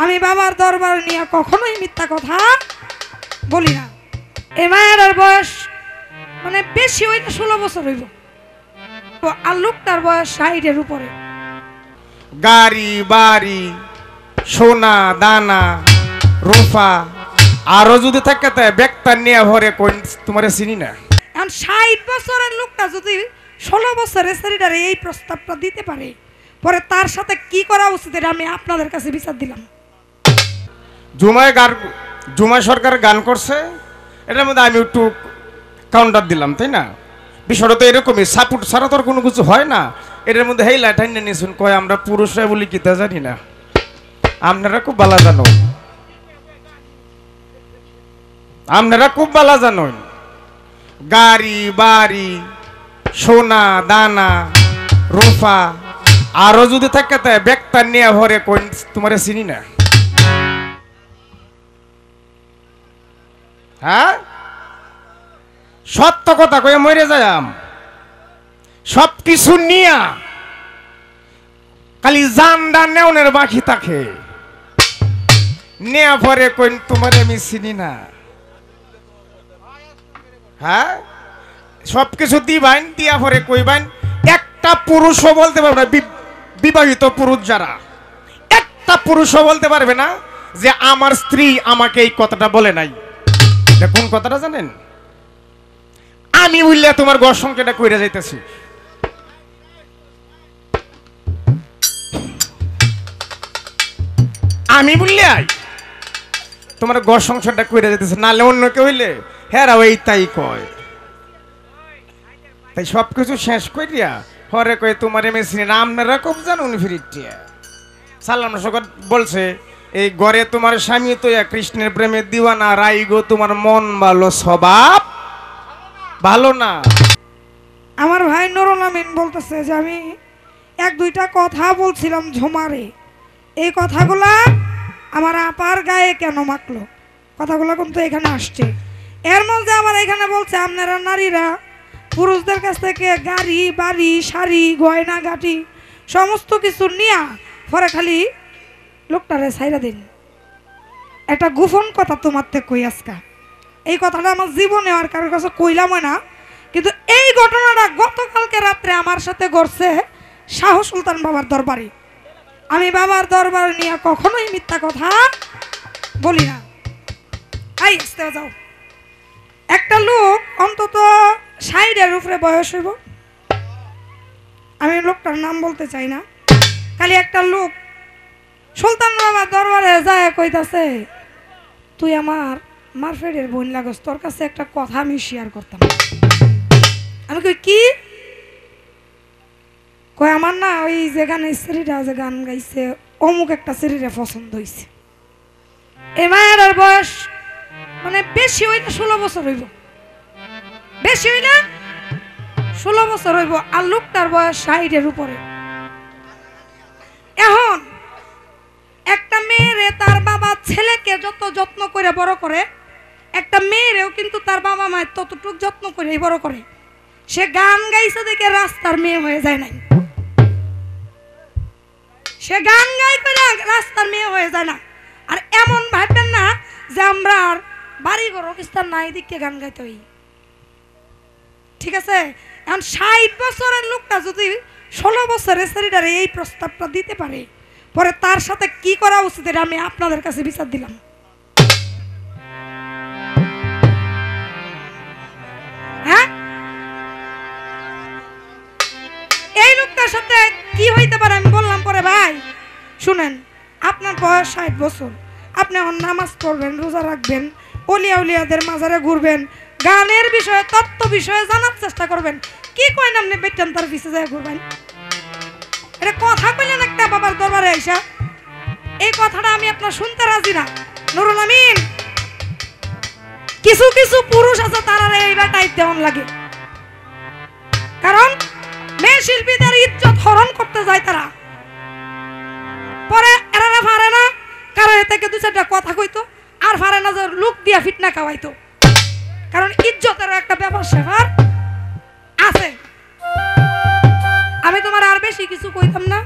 আমি বাবার দরবার নিয়ে কখনোই মিথ্যা কথা বলি না। এই মায়ের বয়স মানে বেশি হইলে 16 বছর হইব, আর লোকটার বয়স 60-এর উপরে। গাড়ি বাড়ি সোনা দানা রূপা আরো যদি থাকে তাই ব্যাগটা নিয়ে ভরে কই তোমারে চিনি না। এখন 60 বছরের লোকটা যদি 16 বছরের ছেলেটারে এই প্রস্তাবটা দিতে পারে, পরে তার সাথে কি করা উচিত এটা আমি আপনাদের কাছে বিচার দিলাম। জুমায় সরকার গান করছে, এটার মধ্যে আমি একটু কাউন্টার দিলাম, তাই না? বিষয়টা তো এরকমই, সাপোর্ট ছাড়া তোর কোনো কিছু হয় না। এটার মধ্যে হেই লাইটাই নিয়ে নিয়েছেন, কয় আমরা পুরুষরা বলি কি তা জানি না, আপনারা খুব ভালো জানো, আপনারা খুব ভালো জানেন। গাড়ি বাড়ি সোনা দানা রূপা আরো যদি থাকে তাই ব্যাগটা নিয়ে ভরে কই তোমারে চিনি না। হ্যাঁ, সত্য কথা কয়ে মরে যাম, সবকিছু নিয়া খালি জানডা নেওনের বাকি থাকে, নেয়া পরে কই তোমারে আমি চিনি না। হ্যাঁ, সবকিছু দিবাইন, দিয়া পরে কইবাইন। একটা পুরুষও বলতে পারবে না, বিবাহিত পুরুষ যারা, একটা পুরুষও বলতে পারবে না যে আমার স্ত্রী আমাকে এই কথাটা বলে নাই। কোন কথাটা জানেন? আমি বললে তোমার ঘর সংখ্যাটা কইরা যাইতেছি, আমি বললে তোমার ঘর সংসারটা কইরা যাইতেছে, নালে অন্য কেউ হইলে হ্যাঁ ওই তাই কয়। তাই সবকিছু শেষ করিয়া হরে কয়ে তোমার মেশিনে আপনারা খুব জানুন ফিরিটিয়া। সাল্লাম সগত বলছে এই ঘরে তোমার স্বামী তো কৃষ্ণের প্রেমে দিওয়ানা, রাই গো তোমার মন ভালো স্বভাব ভালো না। আমার ভাই নুরুল আমিন বলতেছে যে আমি 1-2টা কথা বলছিলাম ঝুমারে, এই কথাগুলা আমার আপার গায়ে কেন মাখলো, কথাগুলো কিন্তু এখানে আসছে। এর মধ্যে আমার এখানে বলছে আপনারা নারীরা পুরুষদের কাছ থেকে গাড়ি বাড়ি শাড়ি গয়না গাটি সমস্ত কিছু নিয়া পরে খালি লোকটারে ছাইরা দিন। একটা গোপন কথা তোমার থেকে কই আজকা, এই কথাটা আমার জীবনে আর কারোর কাছে কইলাম না, কিন্তু এই ঘটনাটা গতকালকে রাত্রে আমার সাথে ঘটছে শাহ সুলতান বাবার দরবারে। আমি বাবার দরবার নিয়ে কখনোই মিথ্যা কথা বলি না। এই আসতে যাও, একটা লোক অন্তত 60-এর উপরে বয়স হইব, আমি লোকটার নাম বলতে চাই না, খালি একটা লোক সুলতান বাবার দরবারে যায় কইতাছে তুই আমার মারফেডের বোন লাগস, তোর কাছে একটা কথা আমি শেয়ার করতাম। আমি কই কি? কই আমার না ওই যে গানের সিরিটা যে গান গাইছে অমুক একটা সিরিরে পছন্দ হয়েছে। এই মায়ের বয়স মানে বেশি হইলে 16 বছর হইব, বেশি হইলে 16 বছর হইব, আর লোকটার বয়স 60-এর উপরে। এখন একটা মেয়েরে তার বাবা ছেলেকে যত যত্ন করে বড় করে, একটা মেয়েরেও কিন্তু তার বাবা মায়ের ততটুক যত্ন করে বড় করে। সে গান গাইছে দেখে রাস্তার মেয়ে হয়ে যায় নাই, সে গান গাই করে রাস্তার মেয়ে হয়ে যায় না। আর এমন ভাববেন না যে আমরা বাড়ি ঘর অবস্থান নাই দিকে গান গাইতে হই, ঠিক আছে? এখন 60 বছরের লোকটা যদি 16 বছরের ছেলেটারে এই প্রস্তাবটা দিতে পারে, পরে তার সাথে কি করা উচিত এটা আমি আপনাদের কাছে বিচার দিলাম। হ্যাঁ, এই লোকটার সাথে কি হইতে পারে আমি বললাম পরে। ভাই শুনেন, আপনার বয়স 60 বছর, আপনি এখন নামাজ পড়বেন, রোজা রাখবেন, অলিয়া উলিয়াদের মাজারে ঘুরবেন, গানের বিষয়ে তত্ত্ব বিষয়ে জানার চেষ্টা করবেন, কি কইন আপনি বেটান তার পিছে যায় ঘুরবেন? এটা কথা কইলেন একটা বাবার দরবারে আইসা, এই কথাটা আমি আপনার শুনতে রাজি না। নুরুল আমিন, কিছু কিছু পুরুষ আছে তারা এইবার টাইপ দেওয়ান লাগে, কারণ মেয়ে শিল্পীদের ইজ্জত হরণ করতে যায় তারা, পরে এরা পারে না কারণ এ থেকে 2-4টা কথা কইতো, আর পারে না যে লোক দিয়া ফিটনা খাওয়াইতো, কারণ ইজ্জতের একটা ব্যাপার স্যাপার আছে। আমি তোমার আর বেশি কিছু কইতাম না,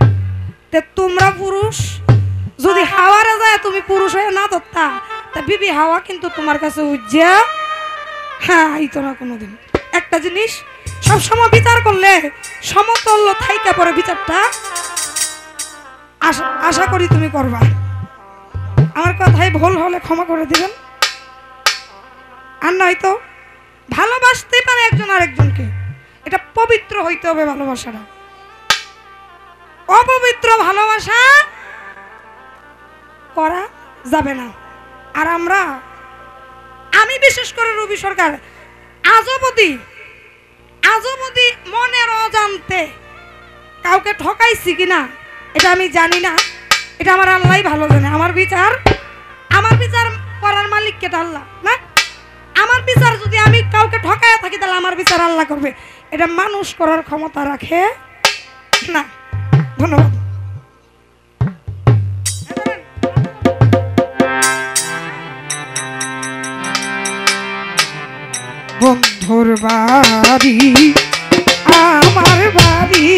তে তোমরা পুরুষ যদি হাওয়ারে হয়ে তুমি পুরুষ হয়ে না ধরতা তা বিবি হাওয়া কিন্তু তোমার কাছে উজ্জা হ্যাঁ আইতো না কোনোদিন। একটা জিনিস সবসময় বিচার করলে সমতল্য থাইকা পরে বিচারটা আশা করি তুমি করবা। আমার কথাই ভুল হলে ক্ষমা করে দিবেন। আর নয়তো ভালোবাসতেই পারে একজন আরেকজনকে, এটা পবিত্র হইতে হবে ভালোবাসাটা। অপবিত্র ভালোবাসা করা যাবে না। আর আমি বিশেষ করে রবি সরকার আজও অবধি মনের অজান্তে কাউকে ঠকাইছি কিনা এটা আমি জানি না, এটা আমার আল্লাহই ভালো জানে। আমার বিচার করার মালিক কেটা আল্লাহ না। আমার বিচার যদি আমি কাউকে ঠকাইয়া থাকি তাহলে আমার বিচার আল্লাহ করবে, এটা মানুষ করার ক্ষমতা রাখে না। ধন্যবাদ। বন্ধুর বাড়ি